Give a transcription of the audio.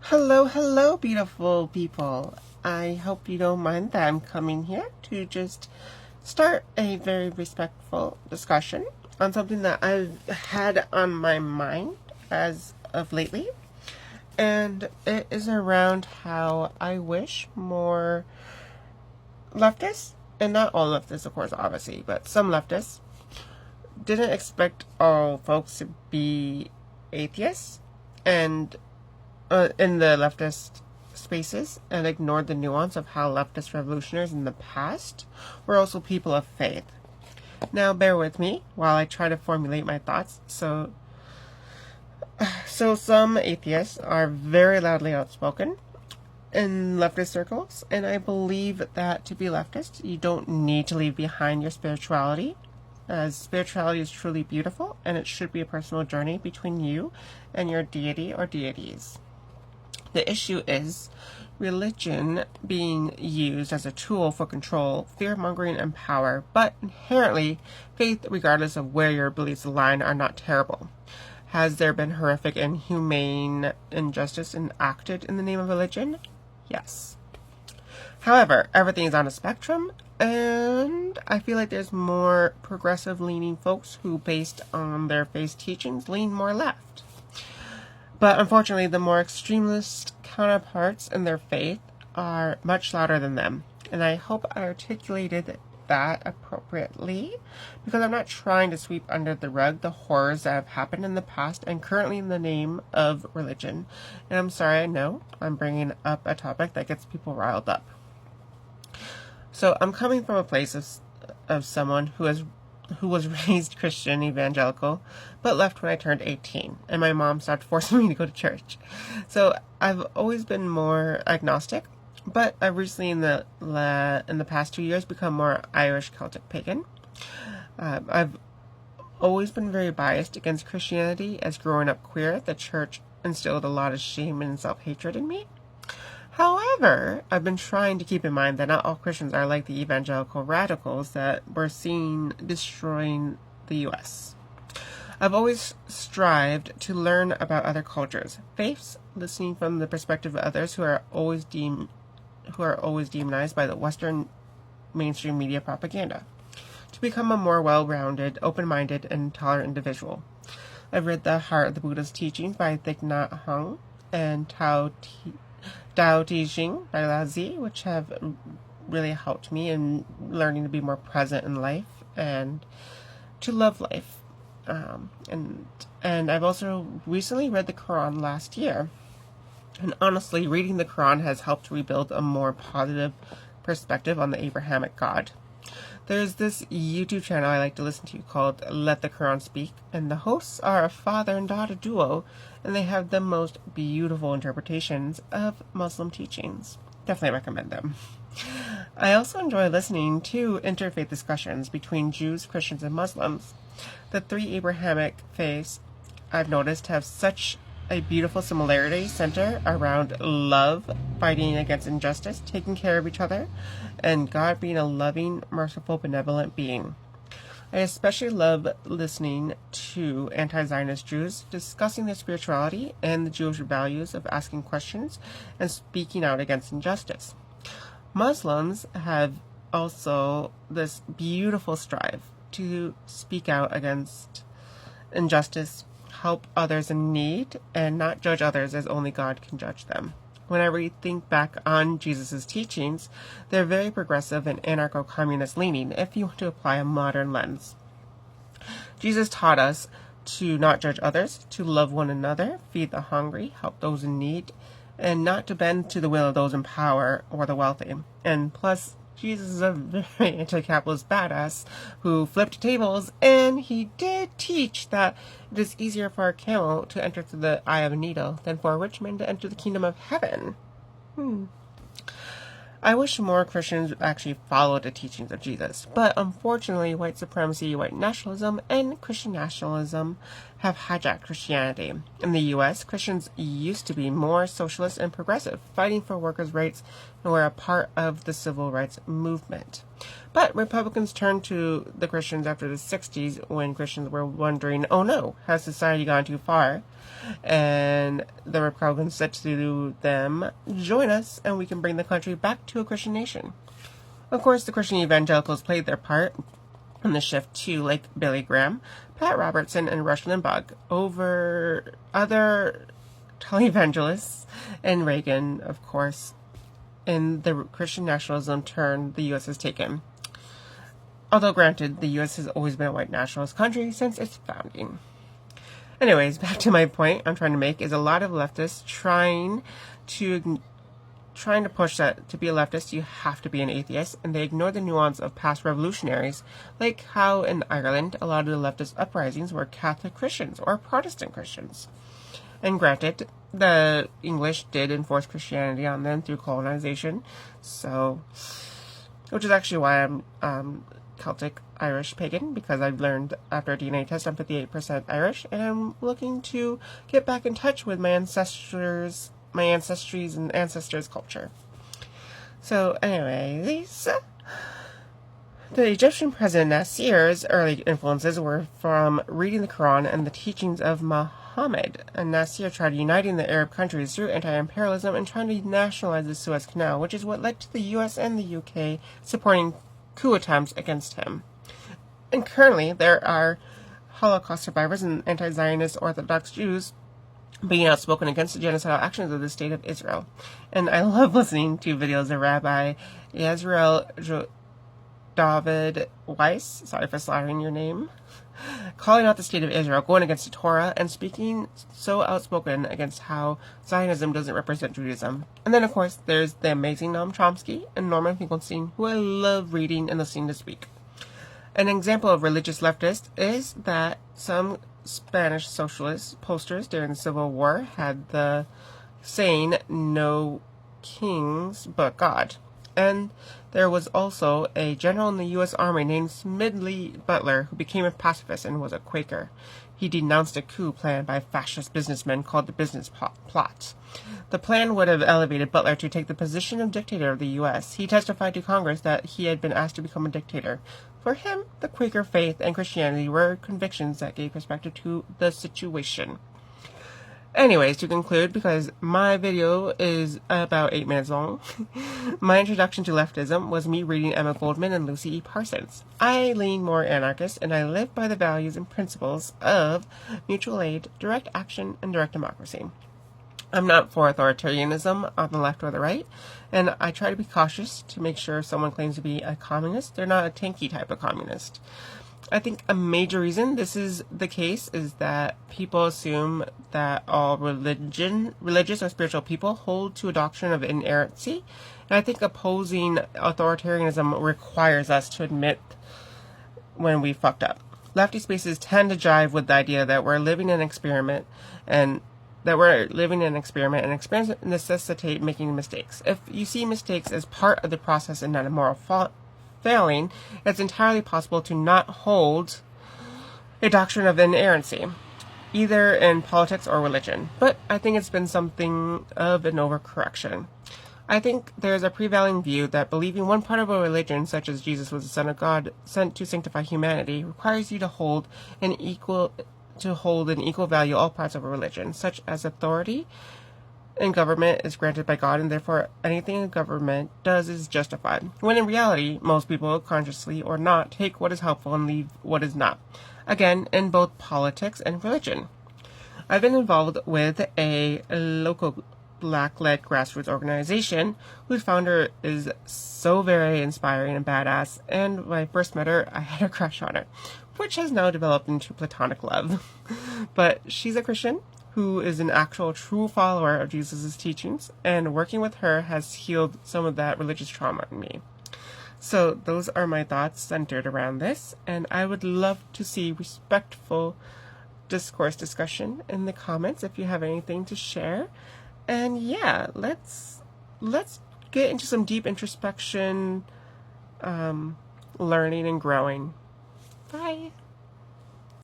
Hello, hello, beautiful people. I hope you don't mind that I'm coming here to just start a very respectful discussion on something that I've had on my mind as of lately. And it is around how I wish more leftists, and not all leftists, of course, obviously, but some leftists, didn't expect all folks to be atheists and in the leftist spaces and ignored the nuance of how leftist revolutionaries in the past were also people of faith. Now, bear with me while I try to formulate my thoughts. So some atheists are very loudly outspoken in leftist circles, and I believe that to be leftist, you don't need to leave behind your spirituality, as spirituality is truly beautiful, and it should be a personal journey between you and your deity or deities. The issue is religion being used as a tool for control, fear-mongering, and power, but inherently, faith, regardless of where your beliefs align, are not terrible. Has there been horrific and humane injustice enacted in the name of religion? Yes. However, everything is on a spectrum, and I feel like there's more progressive-leaning folks who, based on their faith teachings, lean more left. But unfortunately, the more extremist counterparts in their faith are much louder than them. And I hope I articulated that appropriately, because I'm not trying to sweep under the rug the horrors that have happened in the past and currently in the name of religion. And I'm sorry, I know I'm bringing up a topic that gets people riled up. So I'm coming from a place of someone who was raised Christian evangelical, but left when I turned 18, and my mom stopped forcing me to go to church. So I've always been more agnostic, but I've recently in the past 2 years become more Irish Celtic pagan. I've always been very biased against Christianity, as growing up queer, the church instilled a lot of shame and self-hatred in me. However, I've been trying to keep in mind that not all Christians are like the evangelical radicals that we're seeing destroying the U.S. I've always strived to learn about other cultures, faiths, listening from the perspective of others who are always demonized by the Western mainstream media propaganda, to become a more well-rounded, open-minded, and tolerant individual. I've read The Heart of the Buddha's Teachings by Thich Nhat Hanh and Tao Te Ching by Lao Tzu, which have really helped me in learning to be more present in life and to love life. And I've also recently read the Quran last year. And honestly, reading the Quran has helped rebuild a more positive perspective on the Abrahamic God. There's this YouTube channel I like to listen to called Let the Quran Speak, and the hosts are a father and daughter duo, and they have the most beautiful interpretations of Muslim teachings. Definitely recommend them. I also enjoy listening to interfaith discussions between Jews, Christians, and Muslims. The three Abrahamic faiths I've noticed have such a beautiful similarity center around love, fighting against injustice, taking care of each other, and God being a loving, merciful, benevolent being. I especially love listening to anti-Zionist Jews discussing their spirituality and the Jewish values of asking questions and speaking out against injustice. Muslims have also this beautiful strive to speak out against injustice, help others in need, and not judge others as only God can judge them. Whenever you think back on Jesus' teachings, they're very progressive and anarcho-communist leaning if you want to apply a modern lens. Jesus taught us to not judge others, to love one another, feed the hungry, help those in need, and not to bend to the will of those in power or the wealthy. And plus, Jesus is a very anti-capitalist badass who flipped tables, and he did teach that it is easier for a camel to enter through the eye of a needle than for a rich man to enter the kingdom of heaven. I wish more Christians actually followed the teachings of Jesus, but unfortunately white supremacy, white nationalism, and Christian nationalism have hijacked Christianity. In the U.S., Christians used to be more socialist and progressive, fighting for workers' rights, and were a part of the civil rights movement. But Republicans turned to the Christians after the 60s when Christians were wondering, oh no, has society gone too far? And the Republicans said to them, join us and we can bring the country back to a Christian nation. Of course, the Christian evangelicals played their part in the shift too, like Billy Graham, Pat Robertson, and Rush Limbaugh over other televangelists, and Reagan, of course, in the Christian nationalism turn the U.S. has taken. Although granted, the U.S. has always been a white nationalist country since its founding. Anyways, back to my point I'm trying to make is a lot of leftists trying to push that to be a leftist you have to be an atheist, and they ignore the nuance of past revolutionaries, like how in Ireland a lot of the leftist uprisings were Catholic Christians or Protestant Christians. And granted, the English did enforce Christianity on them through colonization, so, which is actually why I'm Celtic Irish pagan, because I've learned after a DNA test I'm 58% Irish, and I'm looking to get back in touch with my ancestries and ancestors' culture. So anyways, the Egyptian president Nasser's early influences were from reading the Quran and the teachings of Muhammad, and Nasser tried uniting the Arab countries through anti-imperialism and trying to nationalize the Suez Canal, which is what led to the US and the UK supporting coup attempts against him. And currently, there are Holocaust survivors and anti-Zionist Orthodox Jews being outspoken against the genocidal actions of the State of Israel. And I love listening to videos of Rabbi Yisrael David Weiss, sorry for slaughtering your name, calling out the State of Israel, going against the Torah, and speaking so outspoken against how Zionism doesn't represent Judaism. And then, of course, there's the amazing Noam Chomsky and Norman Finkelstein, who I love reading and listening to speak. An example of religious leftist is that some Spanish socialist posters during the Civil War had the saying, "No kings but God." And there was also a general in the U.S. Army named Smedley Butler who became a pacifist and was a Quaker. He denounced a coup planned by fascist businessmen called the Business Plot. The plan would have elevated Butler to take the position of dictator of the U.S. He testified to Congress that he had been asked to become a dictator. For him, the Quaker faith and Christianity were convictions that gave perspective to the situation. Anyways, to conclude, because my video is about 8 minutes long, my introduction to leftism was me reading Emma Goldman and Lucy E. Parsons. I lean more anarchist, and I live by the values and principles of mutual aid, direct action, and direct democracy. I'm not for authoritarianism on the left or the right, and I try to be cautious to make sure if someone claims to be a communist, they're not a tanky type of communist. I think a major reason this is the case is that people assume that all religious or spiritual people hold to a doctrine of inerrancy, and I think opposing authoritarianism requires us to admit when we fucked up. Lefty spaces tend to jive with the idea that we're living in an experiment, and experience necessitate making mistakes. If you see mistakes as part of the process and not a moral failing, it's entirely possible to not hold a doctrine of inerrancy, either in politics or religion. But I think it's been something of an overcorrection. I think there's a prevailing view that believing one part of a religion, such as Jesus was the Son of God sent to sanctify humanity, requires you to hold in equal value all parts of a religion, such as authority in government is granted by God, and therefore anything a government does is justified. When in reality, most people, consciously or not, take what is helpful and leave what is not. Again, in both politics and religion. I've been involved with a local Black-led grassroots organization whose founder is so very inspiring and badass, and when I first met her, I had a crush on her, which has now developed into platonic love. But she's a Christian who is an actual true follower of Jesus' teachings, and working with her has healed some of that religious trauma in me. So those are my thoughts centered around this, and I would love to see respectful discussion in the comments if you have anything to share. And yeah, let's get into some deep introspection, learning and growing. Bye.